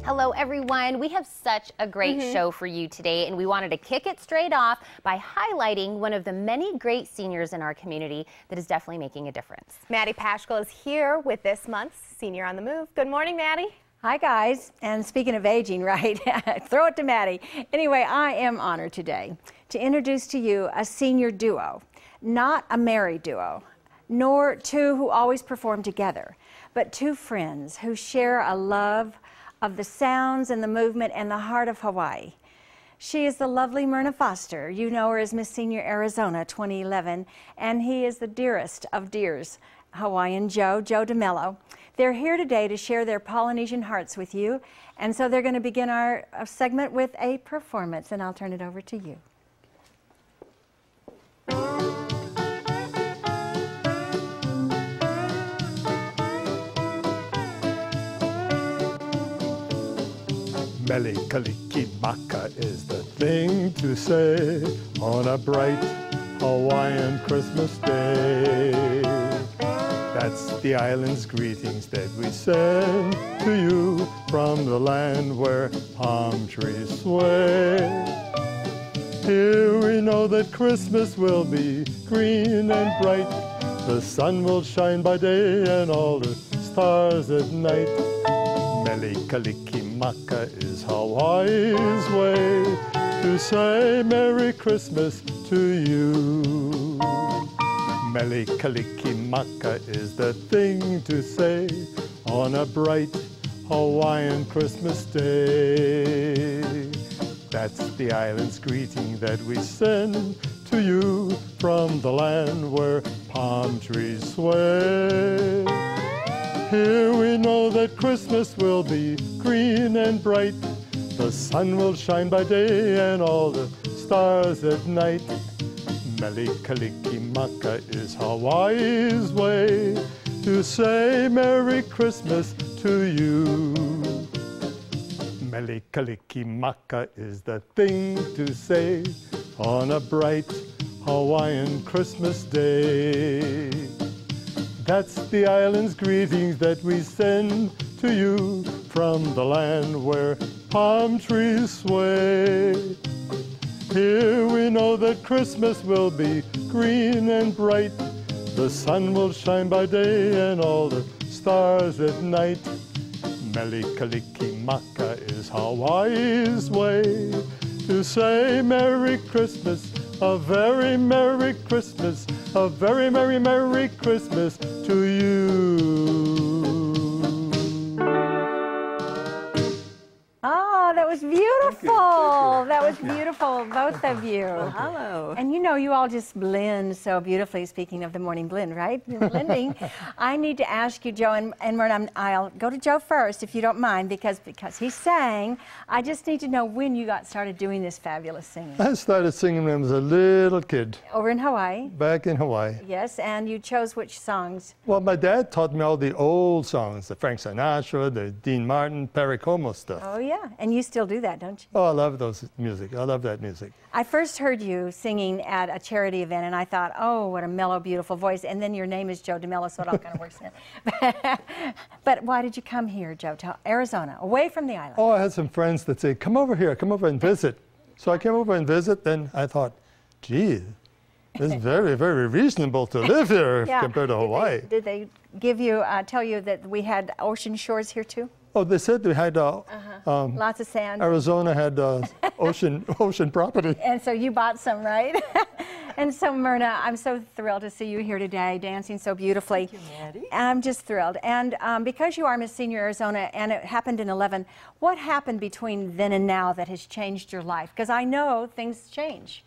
Hello everyone, we have such a great show for you today, and we wanted to kick it straight off by highlighting one of the many great seniors in our community that is definitely making a difference. Maddy Paschal is here with this month's Senior on the Move. Good morning, Maddy. Hi guys, and speaking of aging, right, throw it to Maddy. Anyway, I am honored today to introduce to you a senior duo, not a married duo, nor two who always perform together, but two friends who share a love of the sounds and the movement and the heart of Hawaii. She is the lovely Myrna Foster. You know her as Miss Senior Arizona 2011, and he is the dearest of dears, Hawaiian Joe DeMello. They're here today to share their Polynesian hearts with you, and so they're going to begin our segment with a performance, and I'll turn it over to you. Mele kaliki maka is the thing to say on a bright Hawaiian Christmas day. That's the island's greetings that we send to you from the land where palm trees sway. Here we know that Christmas will be green and bright. The sun will shine by day and all the stars at night. Mele kaliki maka is Hawaii's way to say Merry Christmas to you. Mele kaliki maka is the thing to say on a bright Hawaiian Christmas day. That's the island's greeting that we send to you from the land where palm trees sway. Here we know that Christmas will be green and bright. The sun will shine by day and all the stars at night. Mele kaliki maka is Hawaii's way to say Merry Christmas to you. Mele kaliki maka is the thing to say on a bright Hawaiian Christmas day. That's the island's greetings that we send to you from the land where palm trees sway. Here we know that Christmas will be green and bright. The sun will shine by day and all the stars at night. Mele kaliki maka is Hawaii's way to say Merry Christmas, a very Merry Christmas, a very Merry Merry Christmas to you. Oh, that was beautiful. That was beautiful, both of you. Hello. And you know, you all just blend so beautifully, speaking of the morning blend, right? You're blending. I need to ask you, Joe, and Myrna, I'll go to Joe first, if you don't mind, because he sang. I just need to know when you got started doing this fabulous singing. I started singing when I was a little kid. Over in Hawaii? Back in Hawaii. Yes, and you chose which songs? Well, my dad taught me all the old songs, the Frank Sinatra, the Dean Martin, Perry Como stuff. Oh, yeah. And you still do that, don't you? Oh, I love those music. I love that music. I first heard you singing at a charity event, and I thought, oh, what a mellow, beautiful voice. And then your name is Joe DeMello, so it all kind of works in. But why did you come here, Joe, to Arizona, away from the island? Oh, I had some friends that say, come over here, come over and visit. So I came over and visit, then I thought, gee, it's very, very reasonable to live here compared to Hawaii. Did they give you, tell you that we had ocean shores here too? Oh, they said they had lots of sand. Arizona had ocean property. And so you bought some, right? And so, Myrna, I'm so thrilled to see you here today, dancing so beautifully. Thank you, Maddy. I'm just thrilled. And because you are Miss Senior Arizona, and it happened in 11, what happened between then and now that has changed your life? Because I know things change.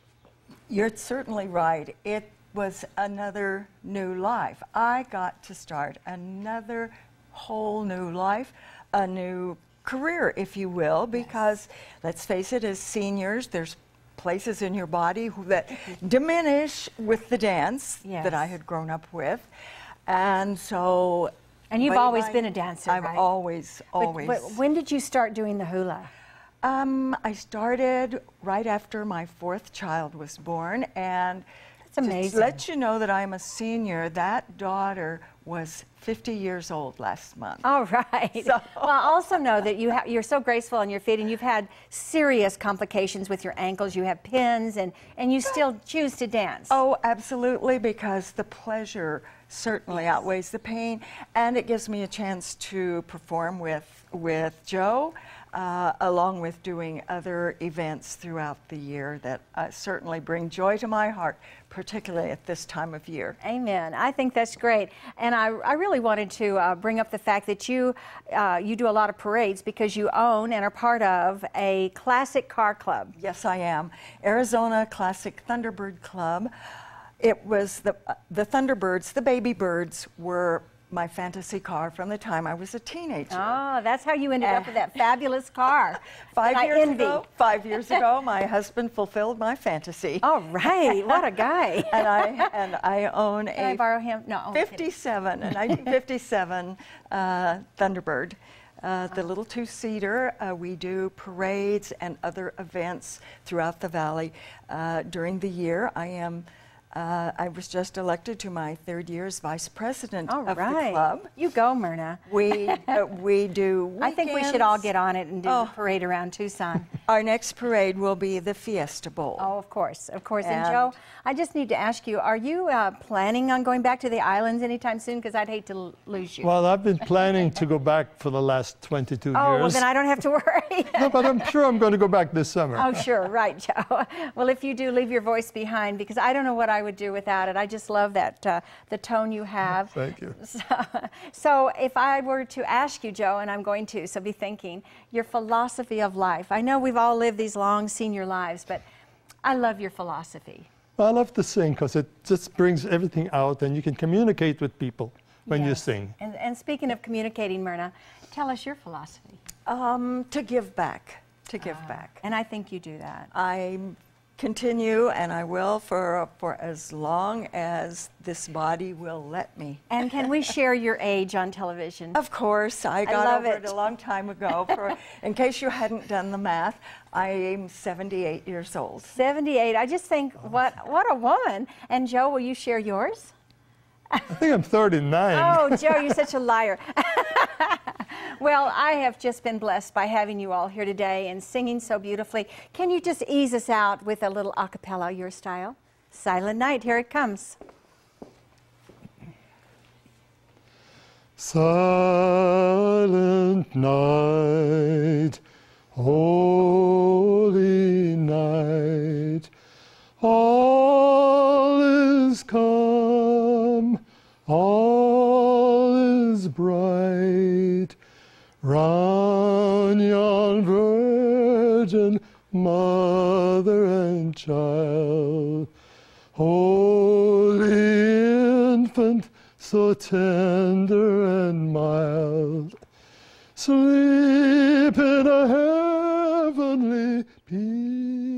You're certainly right. It was another new life. I got to start another whole new life, a new career, if you will, because let's face it, as seniors, there's places in your body that diminish with the dance that I had grown up with. And so... And you've always been a dancer, I've right? always. But when did you start doing the hula? I started right after my fourth child was born, and That's amazing. to let you know that I'm a senior, that daughter was 50 years old last month. All right. So- Well, I also know that you're so graceful on your feet, and you've had serious complications with your ankles. You have pins, and you still choose to dance. Oh, absolutely, because the pleasure certainly outweighs the pain, and it gives me a chance to perform with Joe, along with doing other events throughout the year that certainly bring joy to my heart, particularly at this time of year. Amen. I think that's great. And I really wanted to bring up the fact that you do a lot of parades because you own and are part of a classic car club. Yes, I am. Arizona Classic Thunderbird Club. It was the Thunderbirds, the baby birds, were my fantasy car from the time I was a teenager. Oh, that's how you ended up with that fabulous car. 5 years ago, my husband fulfilled my fantasy. All right, what a guy. and I own Can I borrow him? No. I'm kidding. 1957 Thunderbird. The little two-seater. We do parades and other events throughout the valley during the year. I was just elected to my 3rd year as vice president of the club. You go, Myrna. We do weekends. I think we should all get on it and do the parade around Tucson. Our next parade will be the Fiesta Bowl. Oh, of course, of course. And Joe, I just need to ask you, are you planning on going back to the islands anytime soon? Because I'd hate to lose you. Well, I've been planning to go back for the last 22 years. Oh, well, then I don't have to worry. No, but I'm sure I'm going to go back this summer. Oh, sure, right, Joe. Well, if you do, leave your voice behind, because I don't know what I would do without it. I just love that, the tone you have. Thank you. So if I were to ask you, Joe, and I'm going to, so be thinking, your philosophy of life. I know we've all lived these long senior lives, but I love your philosophy. I love to sing because it just brings everything out, and you can communicate with people when you sing. And speaking of communicating, Myrna, tell us your philosophy. To give back. To give back. And I think you do that. I continue, and I will for as long as this body will let me. And can we share your age on television? Of course, I got love over it. it a long time ago. In case you hadn't done the math, I am 78 years old. 78. I just think, what a woman. And Joe, will you share yours? I think I'm 39. Oh, Joe, you're such a liar. Well, I have just been blessed by having you all here today and singing so beautifully. Can you just ease us out with a little a cappella, your style? Silent Night, here it comes. Silent night, holy night, all is calm, all is bright, round yon virgin mother and child, holy infant, so tender and mild, sleep in a heavenly peace.